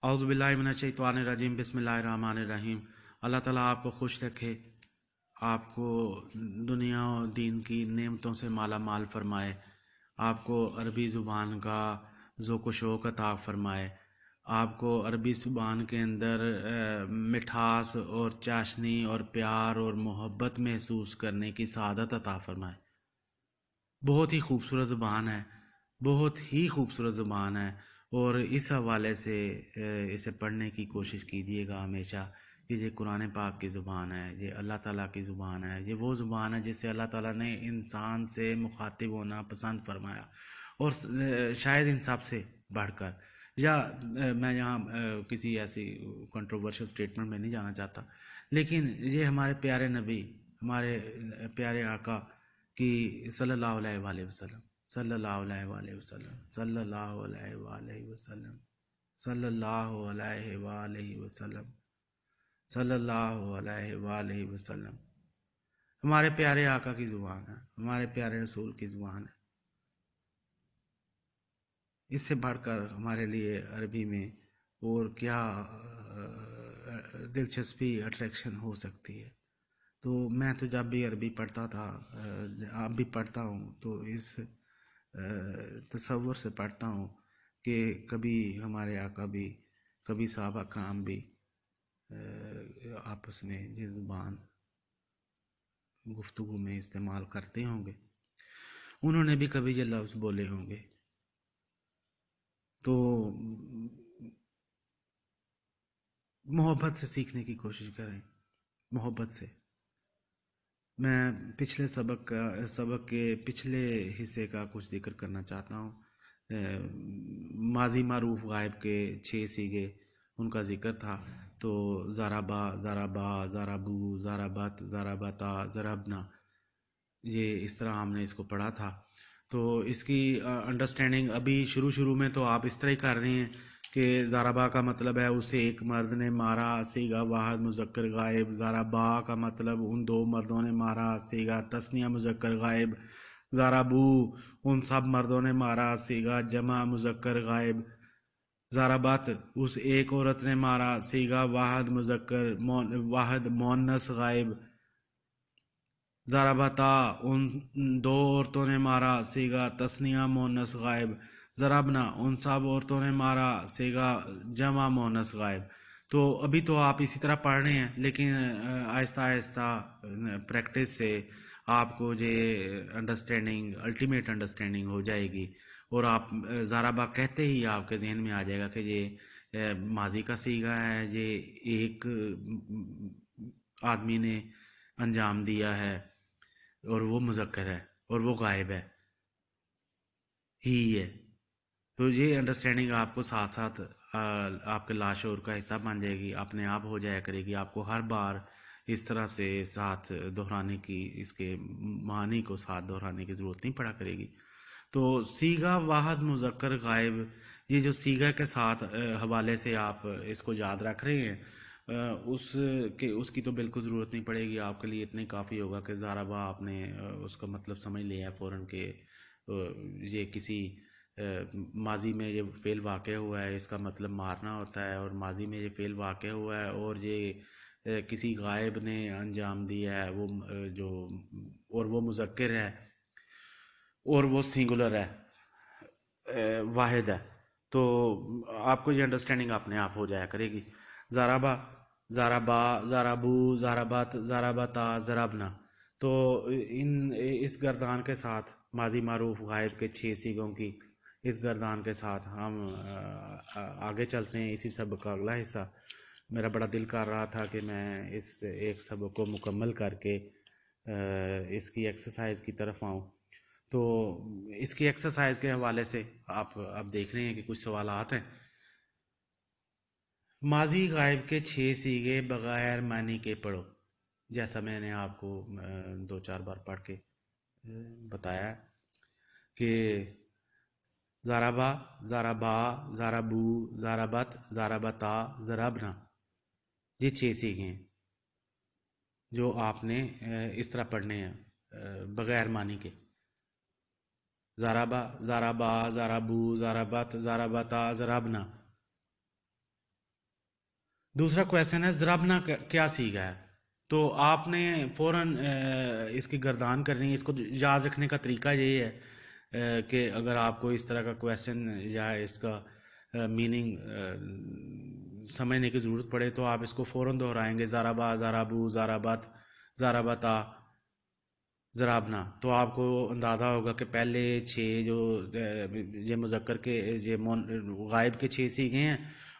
اعوذ باللہ من الشیطان الرجیم بسم اللہ الرحمن الرحیم۔ اللہ تعالیٰ آپ کو خوش رکھے، آپ کو دنیا اور دین کی نعمتوں سے مالا مال فرمائے، آپ کو عربی زبان کا ذوق و شوق عطا فرمائے، آپ کو عربی زبان کے اندر مٹھاس اور چاشنی اور پیار اور محبت محسوس کرنے کی سعادت عطا فرمائے۔ بہت ہی خوبصورت زبان ہے، بہت ہی خوبصورت زبان ہے، اور اس حوالے سے اسے پڑھنے کی کوشش کیجیے گا ہمیشہ کہ یہ قرآن پاک کی زبان ہے، یہ اللہ تعالیٰ کی زبان ہے، یہ وہ زبان ہے جس سے اللہ تعالیٰ نے انسان سے مخاطب ہونا پسند فرمایا، اور شاید ان سب سے بڑھ کر، یا میں یہاں کسی ایسی کنٹروورشل سٹیٹمنٹ میں نہیں جانا چاہتا، لیکن یہ ہمارے پیارے نبی، ہمارے پیارے آقا کی صلی اللہ علیہ وآلہ وسلم، صلی اللہ علیہ وآلہ وسلم، صلی اللہ علیہ وآلہ وسلم، صلی اللہ علیہ وآلہ وسلم، صلی اللہ علیہ وآلہ وسلم، ہمارے پیارے آقا کی زبان ہے، ہمارے پیارے رسول کی زبان ہے۔ اس سے بڑھ کر ہمارے لیے عربی میں اور کیا دلچسپی اٹریکشن ہو سکتی ہے۔ تو میں تو جب بھی عربی پڑھتا تھا، اب بھی پڑھتا ہوں، تو اس تصور سے پڑھتا ہوں کہ کبھی ہمارے آقا بھی، کبھی صحابہ کرام بھی آپس میں یہ زبان گفتگو میں استعمال کرتے ہوں گے، انہوں نے بھی کبھی یہ لفظ بولے ہوں گے۔ تو محبت سے سیکھنے کی کوشش کریں، محبت سے۔ میں پچھلے سبق کے پچھلے حصے کا کچھ ذکر کرنا چاہتا ہوں۔ ماضی معروف غائب کے 6 صیغے ان کا ذکر تھا، تو ضربا، ضربا، ضربو، ضربت، ضربتا، ضربنا، یہ اس طرح ہم نے اس کو پڑھا تھا۔ تو اس کی انڈرسٹینڈنگ ابھی شروع میں تو آپ اس طرح ہی کر رہے ہیں کہ ضربا کا مطلب ہے اسے ایک مرد نے مارا، صیغہ واحد مذکر غائب۔ ضربا کا مطلب ان 2 مردوں نے مارا، صیغہ تثنیہ مذکر غائب۔ ضربو، ان سب مردوں نے مارا، صیغہ جمع مذکر غائب۔ ضربت، اس ایک عورت نے مارا، صیغہ واحد مذکر واحد مؤنث غائب۔ ضربتا، ان 2 عورتوں نے مارا، صیغہ تثنیہ مؤنث غائب۔ ضربنا، ان سب عورتوں نے مارا، صیغہ جمع مؤنث غائب۔ تو ابھی تو آپ اسی طرح پڑھ رہے ہیں، لیکن آہستہ آہستہ پریکٹس سے آپ کو یہ انڈرسٹینڈنگ، الٹیمیٹ انڈرسٹینڈنگ ہو جائے گی، اور آپ ضربہ کہتے ہی آپ کے ذہن میں آ جائے گا کہ یہ ماضی کا صیغہ ہے، یہ ایک آدمی نے انجام دیا ہے، اور وہ مذکر ہے، اور وہ غائب ہے، ہی ہے۔ تو یہ انڈرسٹینڈنگ آپ کو ساتھ ساتھ آپ کے لاشعور کا حصہ بن جائے گی، اپنے آپ ہو جایا کرے گی۔ آپ کو ہر بار اس طرح سے ساتھ دہرانے کی، اس کے معنی کو ساتھ دہرانے کی ضرورت نہیں پڑا کرے گی۔ تو صیغہ واحد مذکر غائب، یہ جو صیغہ کے ساتھ حوالے سے آپ اس کو یاد رکھ رہے ہیں، اس کی تو بالکل ضرورت نہیں پڑے گی، آپ کے لیے اتنا ہی کافی ہوگا کہ ضربہ آپ نے اس کا مطلب سمجھ لیا ہے فوراً کہ یہ کسی ماضی میں یہ فعل واقع ہوا ہے، اس کا مطلب مارنا ہوتا ہے، اور ماضی میں یہ فعل واقع ہوا ہے، اور یہ کسی غائب نے انجام دیا ہے، وہ جو، اور وہ مذکر ہے، اور وہ سنگولر ہے، واحد ہے۔ تو آپ کو یہ انڈرسٹینڈنگ اپنے آپ ہو جایا کرے گی۔ ضربہ، ضربا، ضربو، ضربت، ضربتا، ضربنا، تو اس گردان کے ساتھ ماضی معروف غائب کے 6 صیغوں کی اس گردان کے ساتھ ہم آگے چلتے ہیں۔ اسی سبق کا اگلا حصہ، میرا بڑا دل کر رہا تھا کہ میں اس ایک سبق کو مکمل کر کے اس کی ایکسرسائز کی طرف آؤں۔ تو اس کی ایکسرسائز کے حوالے سے آپ اب دیکھ رہے ہیں کہ کچھ سوالات ہیں۔ ماضی غائب کے 6 صیغے بغیر معنی کے پڑھو، جیسا میں نے آپ کو 2-4 بار پڑھ کے بتایا کہ ضربا، ضربا، ضربو، ضربت، ضربتا، ضربنا، یہ 6 صیغے ہیں جو آپ نے اس طرح پڑھنے ہیں بغیر معنی کے۔ ضربا، ضربا، ضربو، ضربت، ضربتا، ضربنا، دوسرا کویشچن ہے ضربنا کیا سیکھا ہے. تو آپ نے فوراً اس کی گردان کرنی ہے. اس کو یاد رکھنے کا طریقہ یہی ہے کہ اگر آپ کو اس طرح کا کویشچن یا اس کا میننگ سمجھنے کی ضرورت پڑے تو آپ اس کو فوراً دہرائیں گے. زارابا، زارابو، زارابت، زارابتا، ضرابنا. تو آپ کو اندازہ ہوگا کہ پہلے چھ جو یہ مذکر کے یہ غائب کے چھ سیگے ہیں،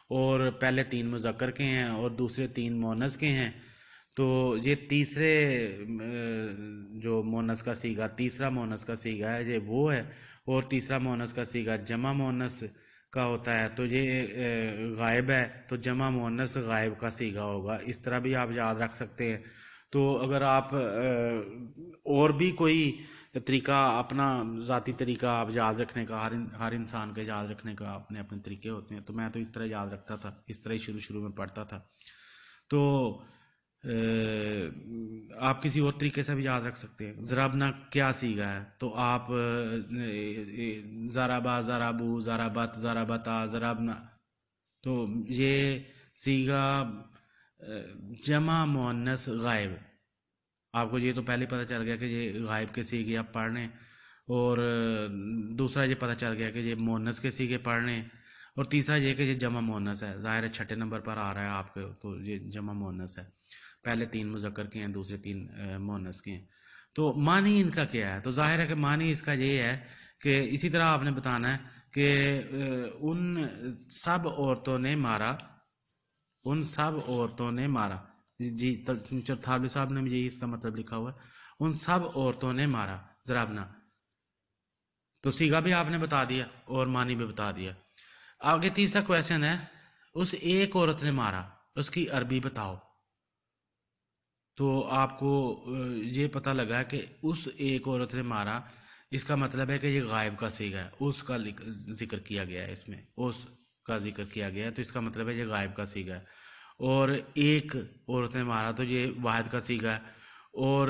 اور پہلے تین مذکر کے ہیں اور دوسرے تین مونس کے ہیں. تو یہ تیسرے جو مونس کا سیگا، تیسرا مونس کا سیگا ہے، یہ وہ ہے. اور تیسرا مونس کا سیگا جمع مونس کا ہوتا ہے. تو یہ غائب ہے تو جمع مونس غائب کا سیگا ہوگا. اس طرح بھی آپ یاد رکھ سکتے ہیں. تو اگر آپ اور بھی کوئی طریقہ، اپنا ذاتی طریقہ آپ یاد رکھنے کا، ہر انسان کے یاد رکھنے کا اپنے اپنے طریقے ہوتے ہیں. تو میں تو اس طرح یاد رکھتا تھا، اس طرح ہی شروع میں پڑھتا تھا. تو آپ کسی اور طریقے سے بھی یاد رکھ سکتے ہیں. ضربنا کیا سیگا ہے تو آپ ضربا، ضربو، ضربت، ضربتا، ضربنا. تو یہ سیگا جمع مؤنث غائب. آپ کو یہ تو پہلے پتہ چل گیا کہ یہ غائب کے سیگے آپ پڑھ رہے ہیں. اور دوسرا یہ پتہ چل گیا کہ یہ مؤنث کے سیگے پڑھ رہے ہیں. اور تیسرا یہ کہ یہ جمع مؤنث ہے. ظاہر ہے چھٹے نمبر پر آ رہا ہے آپ کو، تو یہ جمع مؤنث ہے. پہلے تین مذکر کے ہیں، دوسرے تین مؤنث کے ہیں. تو معنی ان کا کیا ہے؟ تو ظاہر ہے کہ معنی اس کا یہ ہے کہ اسی طرح آپ نے بتانا ہے کہ ان سب عورتوں نے مارا، ان سب عورتوں نے مارا. جی تھابی صاحب نے یہی اس کا مطلب لکھا ہوا ہے، ان سب عورتوں نے مارا ضربنا. تو سیگا بھی آپ نے بتا دیا اور معنی بھی بتا دیا. آگے تیسرا کویشچن ہے اس ایک عورت نے مارا، اس کی عربی بتاؤ. تو آپ کو یہ پتہ لگا کہ اس ایک عورت نے مارا، اس کا مطلب ہے کہ یہ غائب کا سیگا ہے. اس کا ذکر کیا گیا ہے، اس میں اس کا ذکر کیا گیا ہے، تو اس کا مطلب ہے یہ غائب کا سیگا ہے. اور ایک عورت نے مارا تو یہ واحد کا سیگا ہے. اور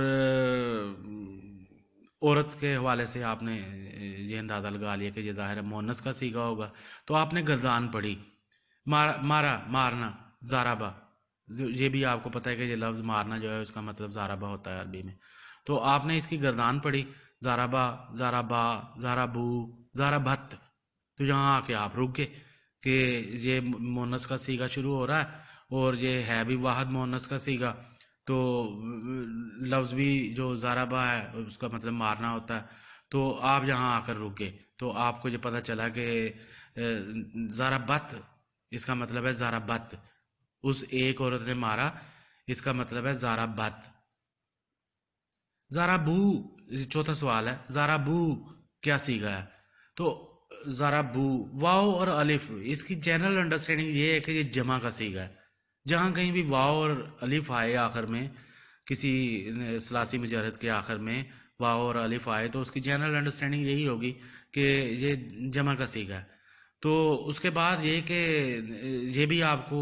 عورت کے حوالے سے آپ نے یہ اندازہ لگا لیا کہ یہ ظاہر ہے مونس کا سیگا ہوگا. تو آپ نے گردان پڑھی، مارا، مارا، مارنا، زارابا. یہ بھی آپ کو پتہ ہے کہ یہ لفظ مارنا جو ہے اس کا مطلب زارابا ہوتا ہے عربی میں. تو آپ نے اس کی گردان پڑھی، زارابا، زارابا، زارابو، زارابت. تو یہاں آ کے آپ رک گئے کہ یہ مونس کا سیگا شروع ہو رہا ہے اور یہ ہے بھی واحد مونس کا سیگا. تو لفظ بھی جو زارابا ہے اس کا مطلب مارنا ہوتا ہے. تو آپ یہاں آ کر رک گئے. تو آپ کو یہ پتہ چلا کہ زارابت اس کا مطلب ہے زارابت. اس ایک عورت نے مارا، اس کا مطلب ہے زارابت. زارابو، چوتھا سوال ہے زارابو کیا سیگا ہے. تو زارابو، واو اور الف، اس کی جنرل انڈرسٹینڈنگ یہ ہے کہ یہ جمع کا سیگا ہے. جہاں کہیں بھی واو اور الف آئے آخر میں، کسی ثلاثی مجرد کے آخر میں واو اور الف آئے تو اس کی جنرل انڈرسٹینڈنگ یہی ہوگی کہ یہ جمع کا سیگا ہے. تو اس کے بعد یہ کہ یہ بھی آپ کو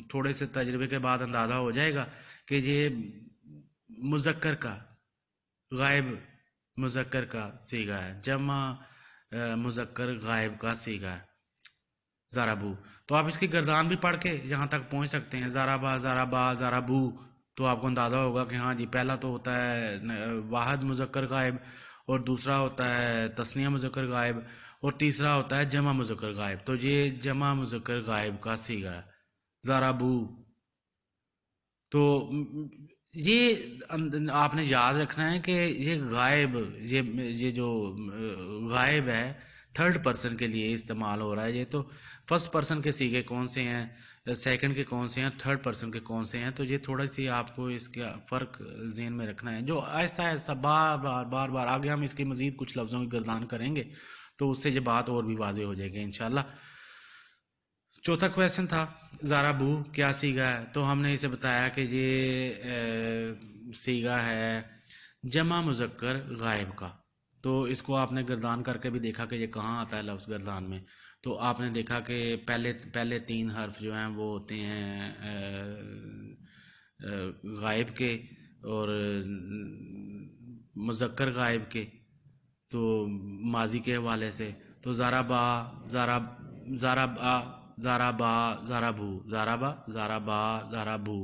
تھوڑے سے تجربے کے بعد اندازہ ہو جائے گا کہ یہ مذکر کا، غائب مذکر کا سیگا ہے، جمع مذکر غائب کا سیگا ہے زارابو. تو آپ اس کی گردان بھی پڑھ کے یہاں تک پہنچ سکتے ہیں، زارابا، زارابا، زارابو. تو آپ کو اندازہ ہوگا کہ ہاں جی پہلا تو ہوتا ہے واحد مذکر غائب، اور دوسرا ہوتا ہے تثنیہ مذکر غائب، اور تیسرا ہوتا ہے جمع مذکر غائب. تو یہ جمع مذکر غائب کا سیگا ہے زارابو. تو یہ آپ نے یاد رکھنا ہے کہ یہ غائب، یہ جو غائب ہے تھرڈ پرسن کے لیے استعمال ہو رہا ہے. یہ تو فرسٹ پرسن کے سیگے کون سے ہیں، سیکنڈ کے کون سے ہیں، تھرڈ پرسن کے کون سے ہیں. تو یہ تھوڑا سی آپ کو اس کا فرق ذہن میں رکھنا ہے. جو آہستہ آہستہ بار بار بار بار آگے ہم اس کی مزید کچھ لفظوں کی گردان کریں گے تو اس سے یہ بات اور بھی واضح ہو جائے گی انشاءاللہ. چوتھا کویشچن تھا زارابو کیا سیگا ہے. تو ہم نے اسے بتایا کہ یہ سیگا ہے جمع مذکر غائب کا. تو اس کو آپ نے گردان کر کے بھی دیکھا کہ یہ کہاں آتا ہے لفظ گردان میں. تو آپ نے دیکھا کہ پہلے تین حرف جو ہیں وہ ہوتے ہیں غائب کے اور مذکر غائب کے. تو ماضی کے حوالے سے تو زارابا، زارابا، زارابا زارابو، زارابا زارابا زارابو.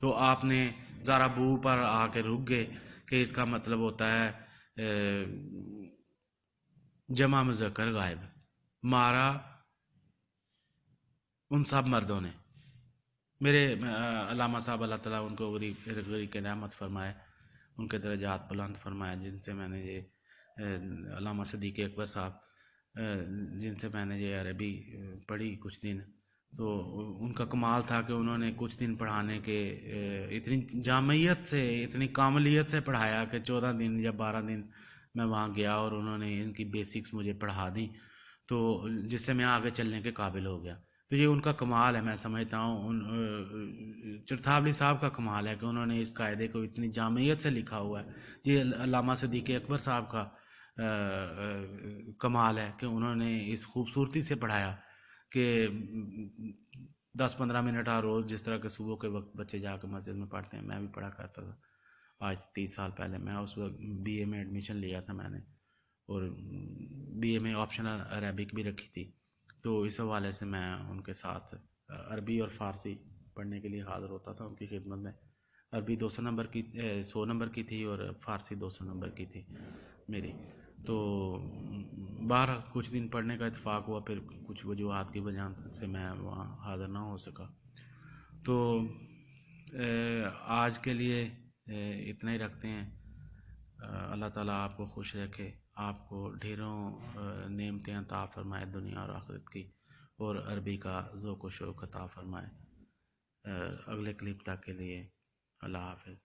تو آپ نے زارابو پر آ کے رک گئے کہ اس کا مطلب ہوتا ہے جمع مذکر غائب. مارا ان سب مردوں نے. میرے علامہ صاحب اللہ تعالیٰ ان کو غریب کے رحمت فرمائے، ان کے درجات بلند فرمائے، جن سے میں نے یہ علامہ صدیق اکبر صاحب جن سے میں نے یہ عربی پڑھی کچھ دن، تو ان کا کمال تھا کہ انہوں نے کچھ دن پڑھانے کے اتنی جامعیت سے، اتنی کاملیت سے پڑھایا کہ 14 دن یا 12 دن میں وہاں گیا اور انہوں نے ان کی بیسکس مجھے پڑھا دی، تو جس سے میں آگے چلنے کے قابل ہو گیا. تو یہ ان کا کمال ہے، میں سمجھتا ہوں چرتھاولی صاحب کا کمال ہے کہ انہوں نے اس قاعدے کو اتنی جامعیت سے لکھا ہوا ہے. یہ علامہ صدیق اکبر صاحب کا کمال ہے کہ انہوں نے اس خوبصورتی سے پڑھایا کہ 10-15 منٹ ہر روز، جس طرح کہ صبح کے وقت بچے جا کے مسجد میں پڑھتے ہیں، میں بھی پڑھا کرتا تھا. آج 30 سال پہلے میں اس وقت بی اے میں ایڈمیشن لیا تھا میں نے، اور بی اے میں آپشنل عربک بھی رکھی تھی. تو اس حوالے سے میں ان کے ساتھ عربی اور فارسی پڑھنے کے لیے حاضر ہوتا تھا ان کی خدمت میں. عربی 100 نمبر کی تھی اور فارسی 200 نمبر کی تھی میری. تو باہر کچھ دن پڑھنے کا اتفاق ہوا، پھر کچھ وجوہات کی وجہ سے میں وہاں حاضر نہ ہو سکا. تو آج کے لیے اتنا ہی رکھتے ہیں. اللہ تعالیٰ آپ کو خوش رکھے، آپ کو ڈھیروں نعمتیں عطا فرمائے دنیا اور آخرت کی، اور عربی کا ذوق و شوق عطا فرمائے. اگلے کلپ تک کے لیے اللہ حافظ.